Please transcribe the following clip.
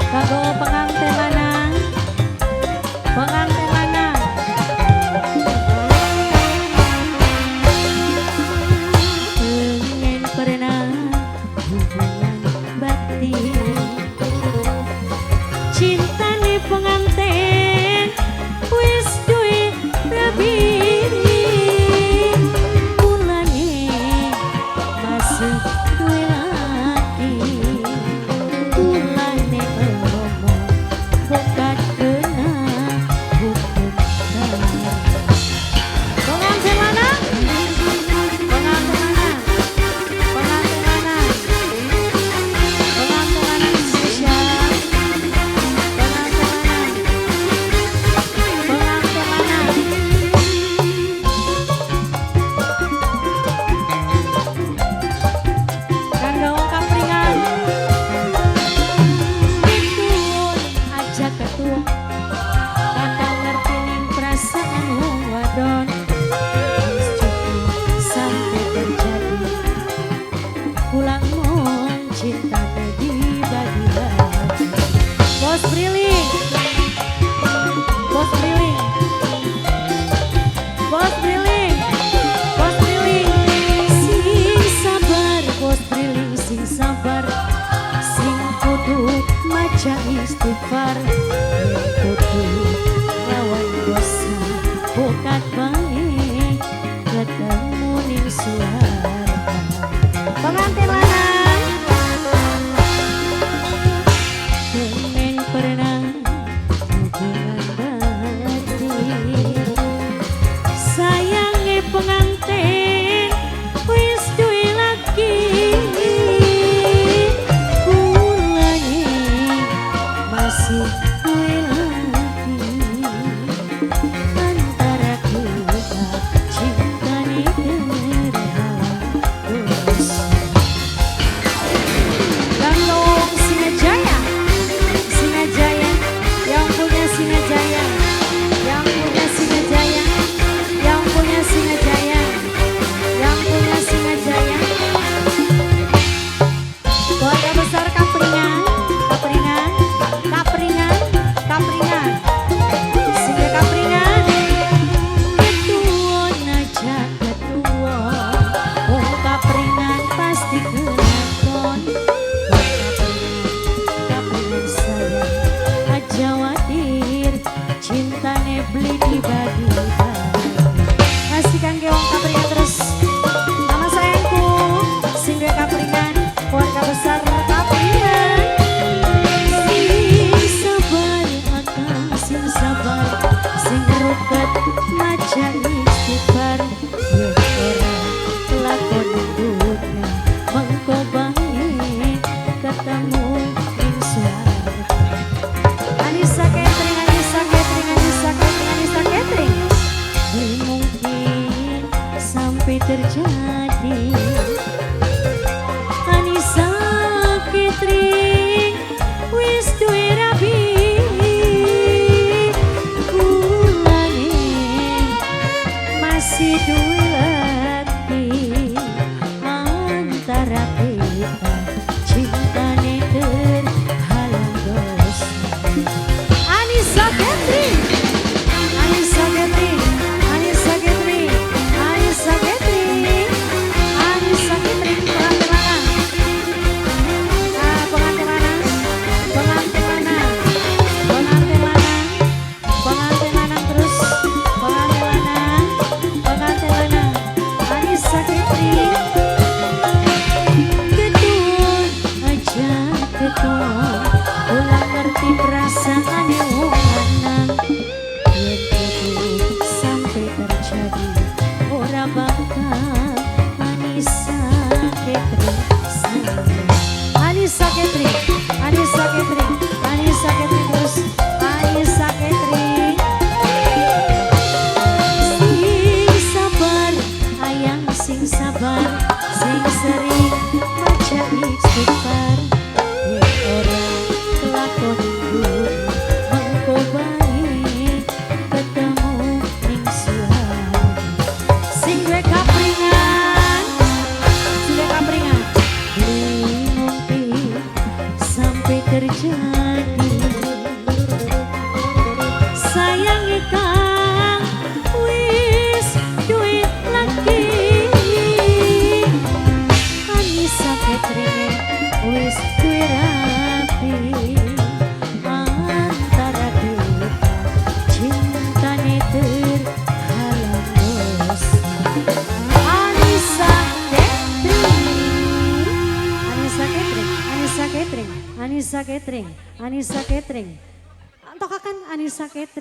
Kanggo pengantin lanang, pengantin lanang. Pengen pernah hubungan batin, cintane pengantin wis duwe rabi, mulane masih duwe laki, mulane ngomong bukan kena hukum pengantin lanang, pengantin lanang, pengantin lanang, pengantin lanang spesial, pengantin lanang, pengantin lanang. Kanggo wong kapringan, dituwun aja ketua, kadang ngerti ning perasaan wong wadon. Wis cukup sampai terjadi, pulang mon cinta dibagi-bagi. Bos Briling, Bos Briling, Bos Briling, Bos Briling, sing sabar, Bos Briling sing sabar, sing kudu maca istighfar, kudu lawan dosa, bukan baik ketemu ning surga. Pengantin lanang, pengen pernah hubungan batin, sayange pengantin wis duwe laki, mulane masih duwe laki, antara kita cintane terhalang dosa. Gandong Sinajaya, Sinajaya, yang punya Sinajaya, yang punya Sinajaya, yang punya Sinajaya, yang punya Sinajaya. Keluarga besar Kapringan, Kapringan, Kapringan, Kapringan, Singa Kapringan. Ketuon aja ketuon, wong Kapringan pasti kelakon. Kapringan sayang aja wadir, cintane beli dibagi-bagi. Masih kangge wong Kapringan terus. Mama sayangku, Singa Kapringan, keluarga besar Kapringan. Sing sabar akang, sing sabar, sing ruket maca istighfar, yen ora lakon dunya mengko bae ketemu ing surga. Anissa Catering, Anissa Catering, Anissa Catering, Anissa Catering. Mungkin sampai terjadi. Anissa Catering wis duwe rabi, mulane masih duwe laki, antara kita cintane terhalang dosa. Anissa Catering, Anissa Catering, Anissa Catering, Anissa Catering, Anissa Catering, pengantin lanang. Pengantin lanang, pengantin lanang, pengantin lanang, pengantin lanang terus, pengantin lanang, pengantin lanang. Anissa Catering, ketuon aja ketuon, ulah ngerti perasaan wong lanang. Yen kudu sampai terjadi, ora bakal Anissa Catering sayang. Anissa Catering, Anissa Catering, Anissa Catering terus, Anissa Catering. Sing sabar, ayang sing sabar, sing sering maca istighfar, yen ora kelakon dunya mengko bae ketemu ning surga. Sing duwe kapringan, sing duwe kapringan. terjadi. Sayang kang wis duwe lagi, Anissa Catering wis duwe rapi. Antara kita cintane terhalang dosa. Anissa Catering, Anissa Catering, Anissa Catering, Anissa Catering, Anissa Catering. Antokakan Anissa Catering.